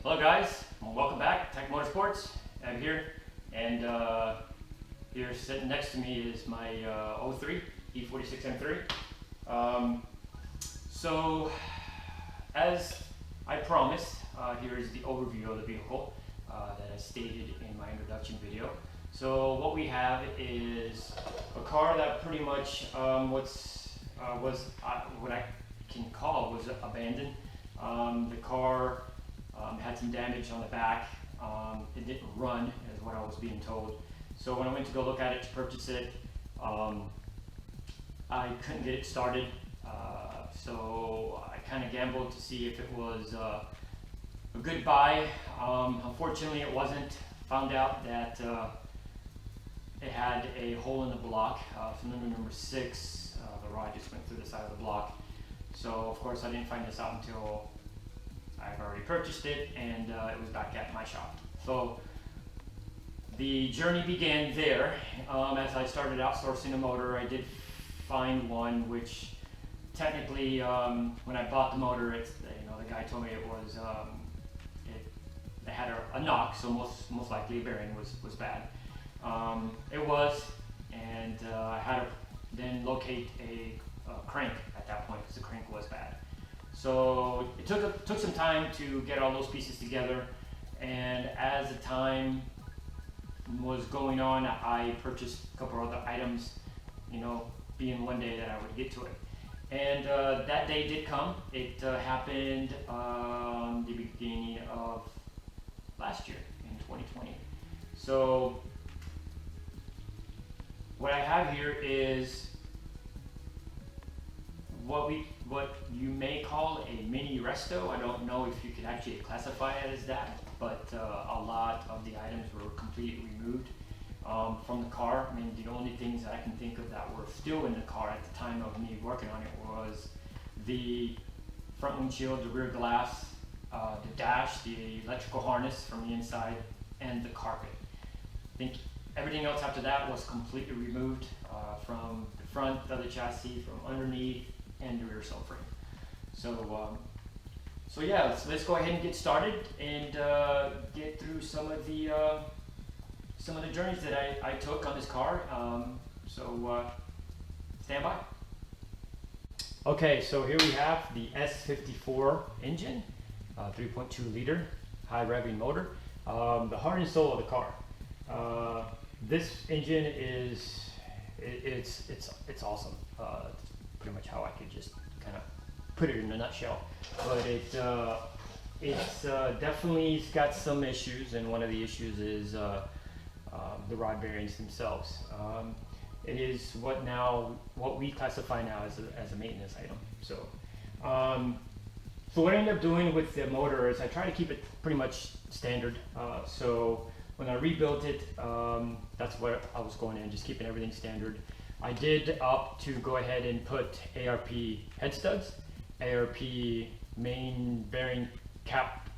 Hello guys, welcome back. Tech Motorsports. I'm here, and here sitting next to me is my 03 E46 M3. So as I promised, here is the overview of the vehicle that I stated in my introduction video. So what we have is a car that pretty much was what I can call was abandoned. The car had some damage on the back. It didn't run, is what I was being told. So when I went to go look at it to purchase it, I couldn't get it started. So I kind of gambled to see if it was a good buy. Unfortunately, it wasn't. Found out that it had a hole in the block, cylinder number 6. The rod just went through the side of the block. So of course I didn't find this out until I've already purchased it, and it was back at my shop. So the journey began there. As I started outsourcing a motor, I did find one which technically, when I bought the motor, the guy told me it was it had a knock, so most likely a bearing was bad. It was, and I had to then locate a crank at that point because the crank was bad. So it took some time to get all those pieces together, and as the time was going on, I purchased a couple other items, being one day that I would get to it. And that day did come. It happened the beginning of last year, in 2020. So what I have here is what you may call a mini resto. I don't know if you could actually classify it as that, but a lot of the items were completely removed from the car. I mean, the only things that I can think of that were still in the car at the time of me working on it was the front windshield, the rear glass, the dash, the electrical harness from the inside, and the carpet. I think everything else after that was completely removed from the front of the chassis, from underneath, and the rear subframe. So yeah, let's go ahead and get started and get through some of the journeys that I took on this car. Stand by. Okay, so here we have the S54 engine, 3.2 liter high revving motor, the heart and soul of the car. This engine is it's awesome. It's pretty much how I could just kind of put it in a nutshell. But it's definitely got some issues, and one of the issues is the rod bearings themselves. It is what we classify now as a maintenance item. So what I ended up doing with the motor is I try to keep it pretty much standard. So when I rebuilt it, that's what I was going in, just keeping everything standard. I did opt to go ahead and put ARP head studs, ARP main bearing cap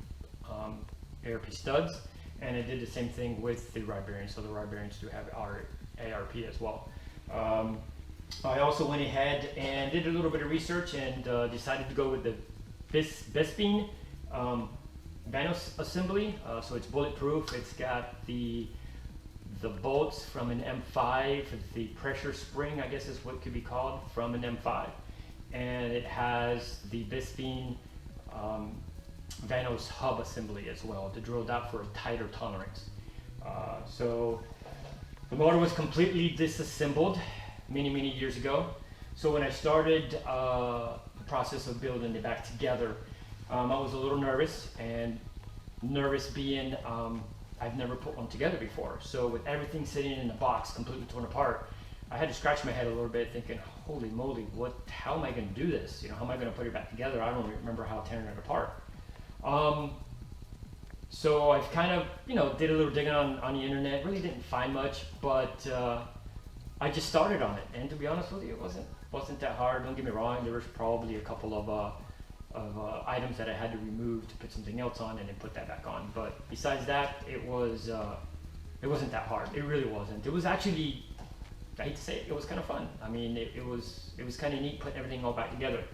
ARP studs, and I did the same thing with the rod bearings. So the rod bearings do have our ARP as well. I also went ahead and did a little bit of research and decided to go with the Bisping Vanos assembly. So it's bulletproof. It's got the bolts from an M5, the pressure spring, I guess is what could be called, from an M5, and it has the Bisping Vanos hub assembly as well to drill out for a tighter tolerance. So the motor was completely disassembled many years ago. So when I started the process of building it back together, I was a little nervous, and nervous being I've never put one together before. So with everything sitting in the box completely torn apart, I had to scratch my head a little bit thinking, holy moly, how am I going to do this? How am I going to put it back together? I don't remember how tearing it apart. So I've kind of, did a little digging on the internet, really didn't find much, but I just started on it. And to be honest with you, it wasn't that hard. Don't get me wrong, there was probably a couple of items that I had to remove to put something else on and then put that back on. But besides that, it wasn't that hard. It really wasn't. It was actually, I hate to say it was kind of fun. I mean, it was kind of neat putting everything all back together.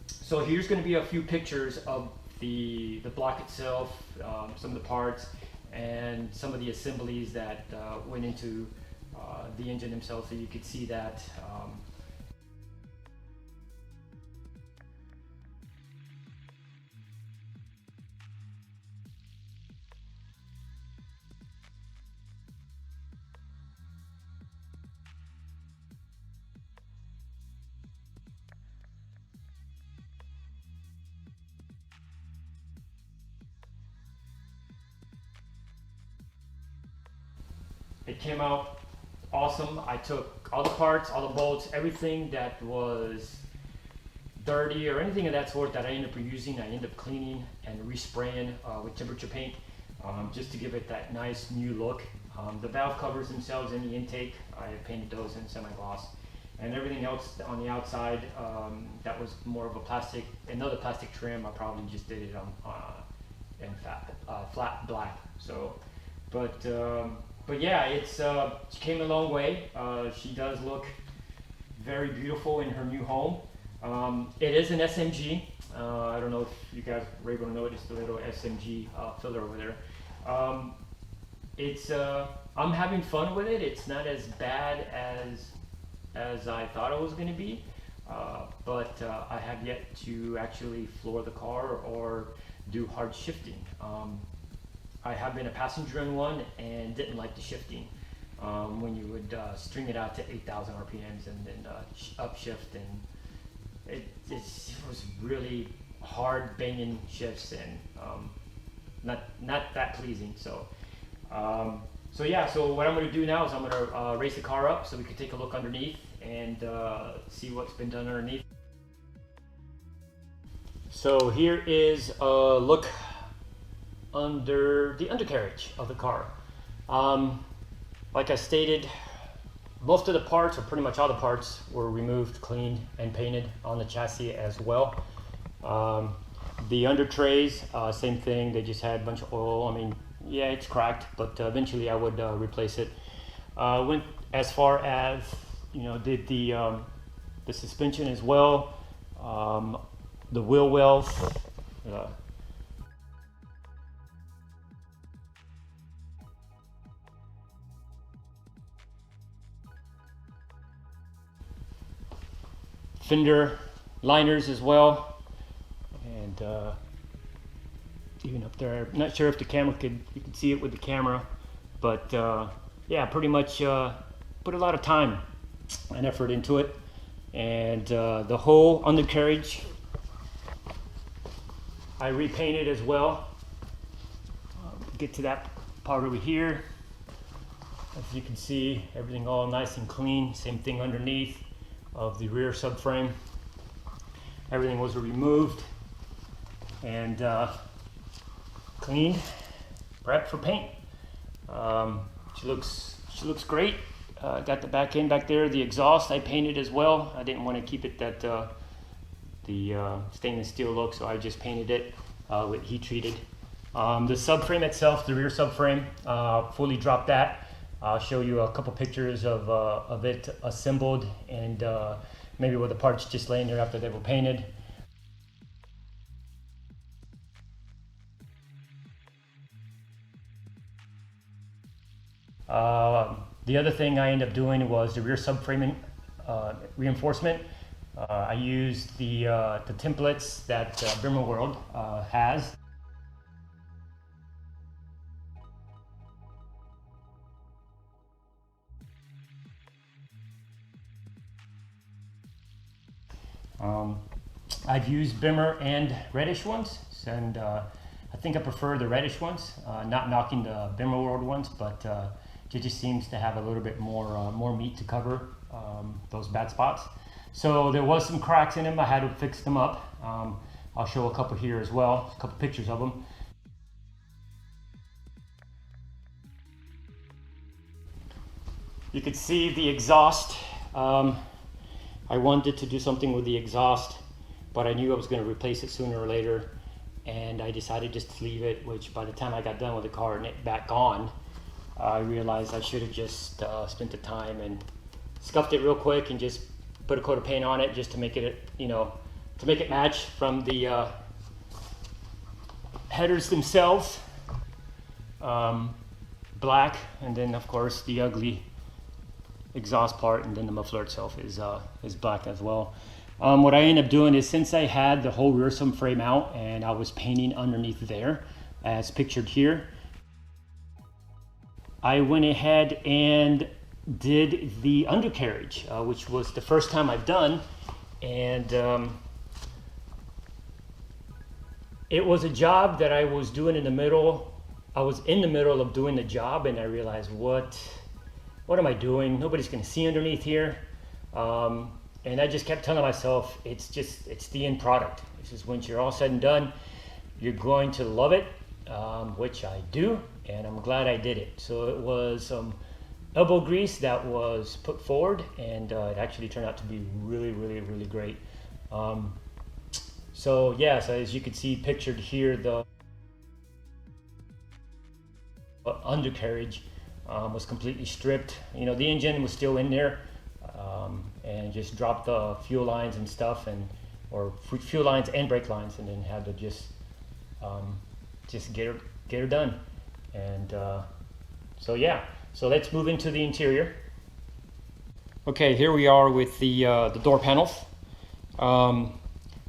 So here's going to be a few pictures of the block itself, some of the parts, and some of the assemblies that went into the engine themselves, so you could see that. It came out awesome. I took all the parts, all the bolts, everything that was dirty or anything of that sort that I ended up reusing, I ended up cleaning and respraying with temperature paint, just to give it that nice new look. The valve covers themselves in the intake, I painted those in semi-gloss. And everything else on the outside, that was more of a plastic, another plastic trim. I probably just did it in flat black. So, but yeah, she came a long way. She does look very beautiful in her new home. It is an SMG. I don't know if you guys were able to notice the little SMG filler over there. I'm having fun with it. It's not as bad as I thought it was going to be, but I have yet to actually floor the car or do hard shifting. I have been a passenger in one and didn't like the shifting. When you would string it out to 8,000 RPMs and then upshift, and it was really hard banging shifts and not that pleasing. So yeah, so what I'm going to do now is I'm going to raise the car up so we can take a look underneath and see what's been done underneath. So here is a look under the undercarriage of the car. Like I stated, most of the parts, or pretty much all the parts, were removed, cleaned, and painted on the chassis as well. The under trays, same thing, they just had a bunch of oil. I mean, yeah, it's cracked, but eventually I would replace it. Went as far as, did the suspension as well, the wheel wells, fender liners as well, and even up there, I'm not sure if the camera you could see it with the camera, but yeah, pretty much put a lot of time and effort into it. And the whole undercarriage I repainted as well. Get to that part over here. As you can see, everything all nice and clean. Same thing underneath of the rear subframe. Everything was removed and cleaned, prepped for paint. She looks great. Got the back end back there. The exhaust I painted as well. I didn't want to keep it that the stainless steel look, so I just painted it with heat treated. The subframe itself, the rear subframe, fully dropped that. I'll show you a couple pictures of it assembled, and maybe with the parts just laying there after they were painted. The other thing I ended up doing was the rear subframing reinforcement. I used the templates that BMW World has. I've used Bimmer and reddish ones, and I think I prefer the reddish ones, not knocking the Bimmer World ones, but it just seems to have a little bit more meat to cover those bad spots. So there was some cracks in them. I had to fix them up. I'll show a couple here as well, a couple pictures of them. You could see the exhaust. I wanted to do something with the exhaust, but I knew I was going to replace it sooner or later, and I decided just to leave it, which by the time I got done with the car and it back on, I realized I should have just spent the time and scuffed it real quick and just put a coat of paint on it just to make it, to make it match from the headers themselves, black, and then of course the ugly exhaust part, and then the muffler itself is black as well. What I ended up doing is, since I had the whole rear subframe out and I was painting underneath there as pictured here, I went ahead and did the undercarriage, which was the first time I've done, and it was a job that I was doing in the middle. I was in the middle of doing the job, and I realized, what am I doing? Nobody's gonna see underneath here. And I just kept telling myself, it's the end product. This is, once you're all said and done, you're going to love it, which I do, and I'm glad I did it. So it was some elbow grease that was put forward, and it actually turned out to be really, really, really great. So yeah, so as you can see pictured here, the undercarriage was completely stripped. You know, the engine was still in there, and just dropped the fuel lines and stuff, or fuel lines and brake lines, and then had to just get her done. And so yeah, so let's move into the interior. Okay, here we are with the door panels.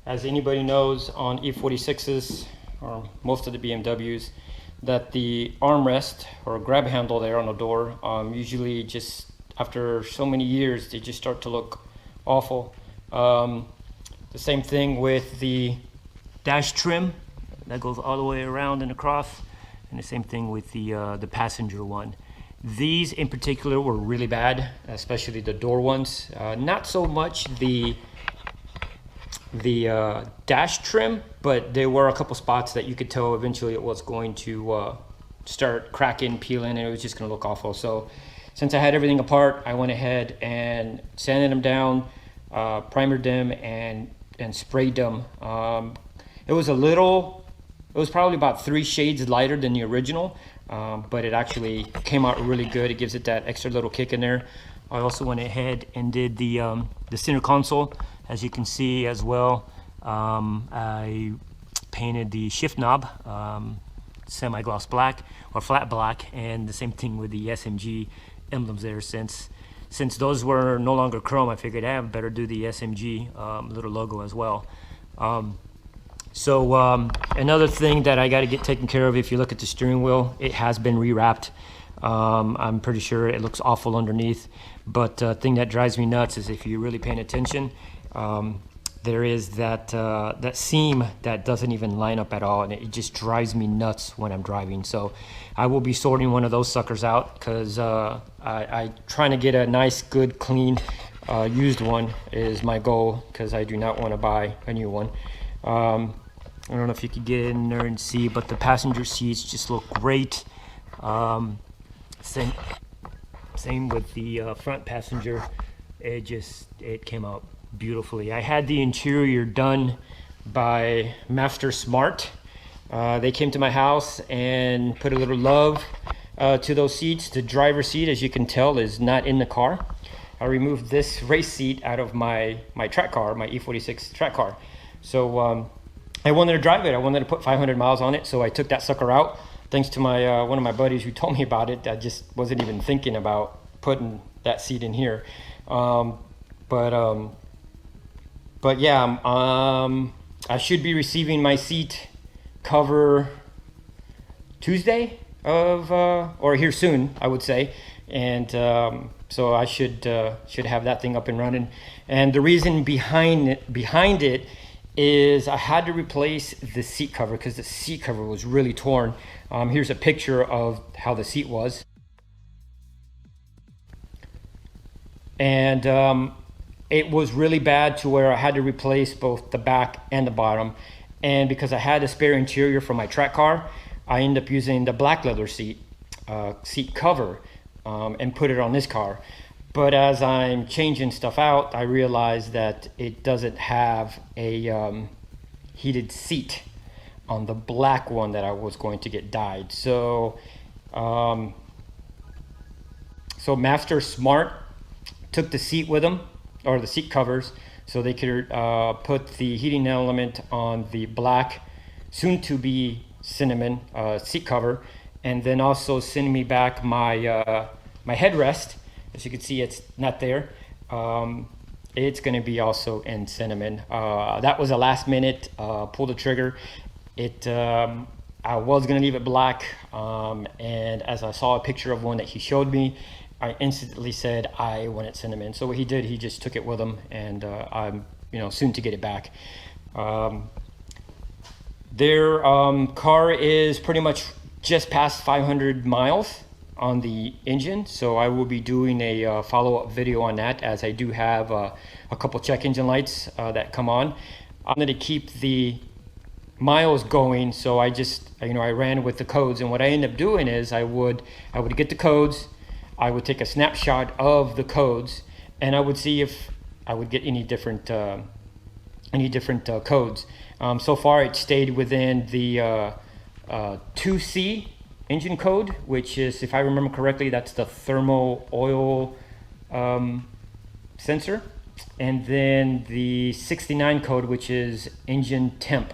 As anybody knows, on E46s, or most of the BMWs, that the armrest or grab handle there on the door, usually just after so many years, they just start to look awful. The same thing with the dash trim that goes all the way around and across, and the same thing with the passenger one. These in particular were really bad, especially the door ones. Not so much the dash trim, but there were a couple spots that you could tell eventually it was going to start cracking, peeling, and it was just going to look awful. So since I had everything apart, I went ahead and sanded them down, primered them, and sprayed them. It was probably about 3 shades lighter than the original, but it actually came out really good. It gives it that extra little kick in there. I also went ahead and did the center console, as you can see as well. I painted the shift knob semi-gloss black or flat black, and the same thing with the SMG emblems there. Since those were no longer chrome, I figured I better do the SMG little logo as well. So another thing that I got to get taken care of, if you look at the steering wheel, it has been rewrapped. I'm pretty sure it looks awful underneath, but the thing that drives me nuts is, if you're really paying attention, there is that seam that doesn't even line up at all, and it just drives me nuts when I'm driving. So I will be sorting one of those suckers out, because I trying to get a nice, good, clean, used one is my goal, because I do not want to buy a new one. I don't know if you could get in there and see, but the passenger seats just look great. Same with the front passenger. It came out beautifully. I had the interior done by Master Smart. They came to my house and put a little love to those seats. The driver's seat, as you can tell, is not in the car. I removed this race seat out of my track car, my E46 track car. So I wanted to drive it. I wanted to put 500 miles on it, so I took that sucker out. Thanks to my one of my buddies who told me about it. I just wasn't even thinking about putting that seat in here. But yeah, I should be receiving my seat cover Tuesday or here soon, I would say. And so I should have that thing up and running. And the reason behind it is I had to replace the seat cover, because the seat cover was really torn. Here's a picture of how the seat was. And it was really bad to where I had to replace both the back and the bottom. And because I had a spare interior for my track car, I ended up using the black leather seat cover and put it on this car. But as I'm changing stuff out, I realized that it doesn't have a heated seat on the black one that I was going to get dyed. So Master Smart took the seat with them, or the seat covers, so they could put the heating element on the black, soon to be cinnamon seat cover, and then also send me back my my headrest. As you can see, it's not there. It's going to be also in cinnamon. That was a last minute pull the trigger. I was going to leave it black, and as I saw a picture of one that he showed me, I instantly said I wanted cinnamon. So what he did, he just took it with him, and I'm soon to get it back. Their car is pretty much just past 500 miles on the engine, so I will be doing a follow-up video on that, as I do have a couple check engine lights that come on. I'm going to keep the miles going, so I just I ran with the codes, and what I ended up doing is I would get the codes, I would take a snapshot of the codes, and I would see if I would get any different codes. So far it stayed within the 2C engine code, which is, if I remember correctly, that's the thermal oil sensor, and then the 69 code, which is engine temp,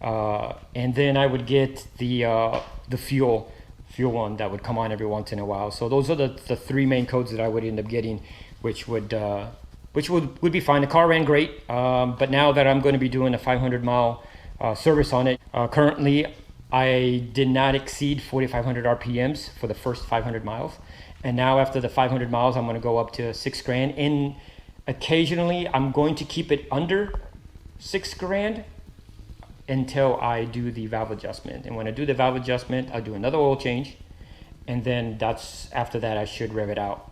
and then I would get the fuel one that would come on every once in a while. So those are the three main codes that I would end up getting, which would be fine. The car ran great, but now that I'm going to be doing a 500 mile service on it, currently I did not exceed 4,500 RPMs for the first 500 miles. And now after the 500 miles, I'm going to go up to $6,000. And occasionally I'm going to keep it under $6,000 until I do the valve adjustment. And when I do the valve adjustment, I'll do another oil change. And then after that, I should rev it out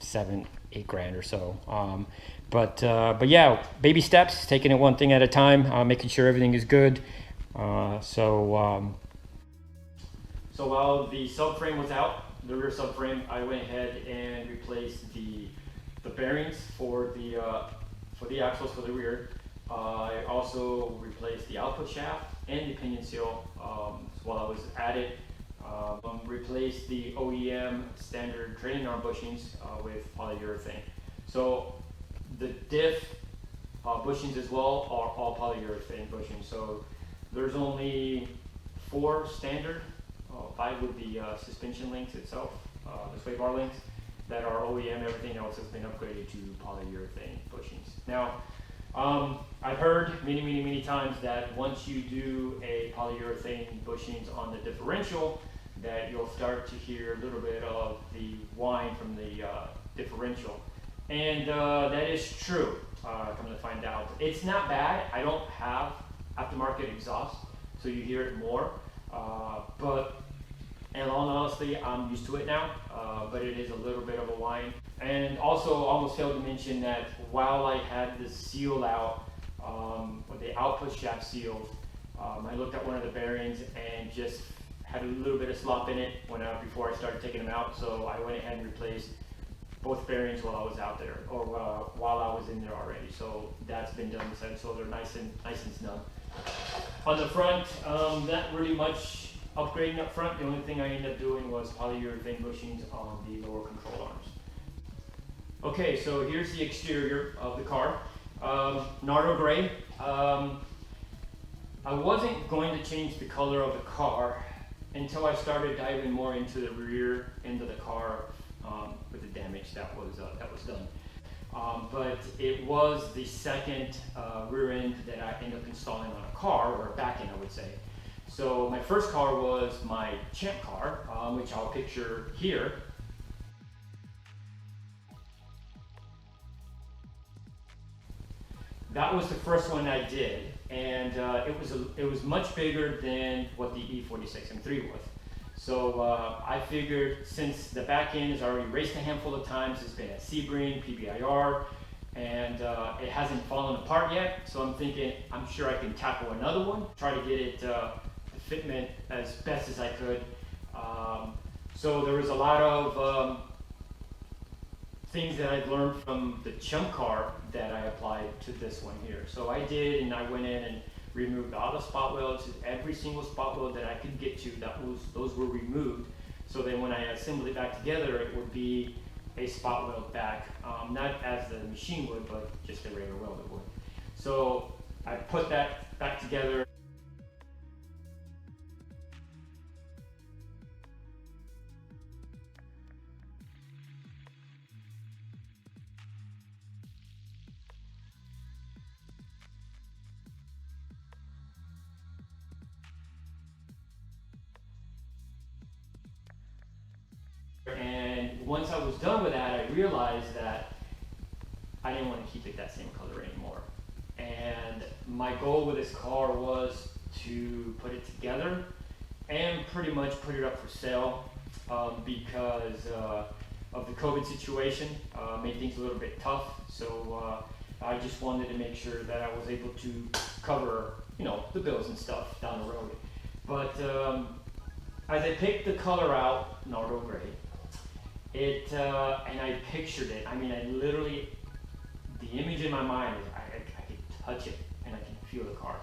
$7,000-8,000 or so. But yeah, baby steps, taking it one thing at a time, making sure everything is good. So while the subframe was out, the rear subframe, I went ahead and replaced the bearings for the axles for the rear. I also replaced the output shaft and the pinion seal while I was at it. Replaced the OEM standard trailing arm bushings with polyurethane. So the diff bushings as well are all polyurethane bushings. So there's only 4 standard, 5 with the suspension links itself, the sway bar links, that are OEM. Everything else has been upgraded to polyurethane bushings. Now, I've heard many times that once you do a polyurethane bushings on the differential, that you'll start to hear a little bit of the whine from the differential. And that is true, come to find out. It's not bad. I don't have aftermarket exhaust, so you hear it more. But in all honesty, I'm used to it now, but it is a little bit of a whine. And also, almost failed to mention that while I had the seal out, with the output shaft seals, I looked at one of the bearings and just had a little bit of slop in it before I started taking them out. So I went ahead and replaced both bearings while I was out there, or while I was in there already. So that's been done, so they're nice and snug. On the front, not really much upgrading up front. The only thing I ended up doing was polyurethane bushings on the lower control arms. Okay, so here's the exterior of the car. Nardo gray. I wasn't going to change the color of the car until I started diving more into the rear end of the car with the damage that was done. But it was the second rear end that I ended up installing on a car, or a back end, I would say. So my first car was my Champ car, which I'll picture here. That was the first one I did, and it was much bigger than what the E46 M3 was. So I figured, since the back end has already raced a handful of times, it's been at Sebring, PBIR, and it hasn't fallen apart yet. So I'm thinking, I'm sure I can tackle another one, try to get it fitment as best as I could. So there was a lot of things that I've learned from the Chunk car that I applied to this one here. So I did, and I went in and removed all the spot welds, every single spot weld that I could get to. Those were removed. So then when I assembled it back together, it would be a spot weld back, not as the machine would, but just a regular weld it would. So I put that back together. once I was done with that, I realized that I didn't want to keep it that same color anymore. And my goal with this car was to put it together and pretty much put it up for sale, because of the COVID situation. Made things a little bit tough. So I just wanted to make sure that I was able to cover, you know, the bills and stuff down the road. But as I picked the color out, Nardo Gray, and I pictured it. I mean, I literally, the image in my mind is I can touch it and I can feel the car.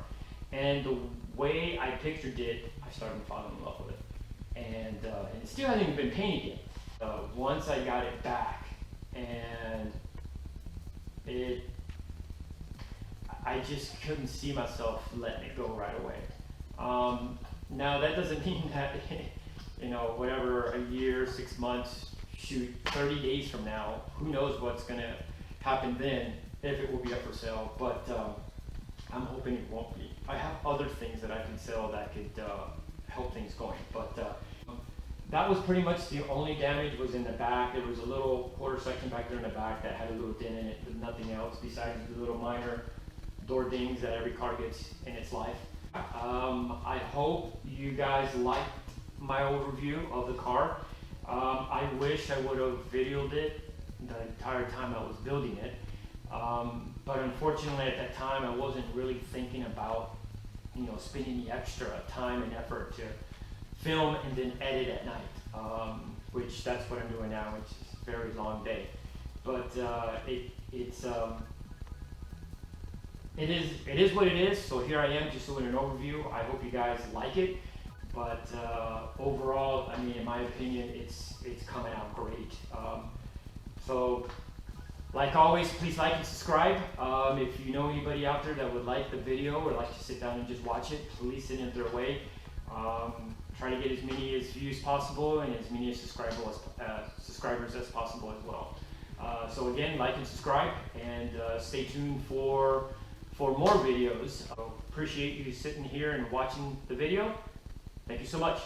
And the way I pictured it, I started falling in love with it. And it still hasn't even been painted yet. Once I got it back, and I just couldn't see myself letting it go right away. Now that doesn't mean that, you know, whatever, a year, 6 months, shoot, 30 days from now, who knows what's gonna happen then, if it will be up for sale, but I'm hoping it won't be. I have other things that I can sell that could help things going, but that was pretty much the only damage was in the back. There was a little quarter section back there in the back that had a little dent in it, but nothing else besides the little minor door dings that every car gets in its life. I hope you guys liked my overview of the car. I wish I would have videoed it the entire time I was building it, but unfortunately at that time I wasn't really thinking about, you know, spending the extra time and effort to film and then edit at night, which that's what I'm doing now, which is a very long day. But it is what it is. So here I am just doing an overview. I hope you guys like it. But overall, I mean, in my opinion, it's coming out great. So like always, please like and subscribe. If you know anybody out there that would like the video or like to sit down and just watch it, please send it their way. Try to get as many views possible and as many subscribers as possible as well. So again, like and subscribe, and stay tuned for more videos. So appreciate you sitting here and watching the video. Thank you so much.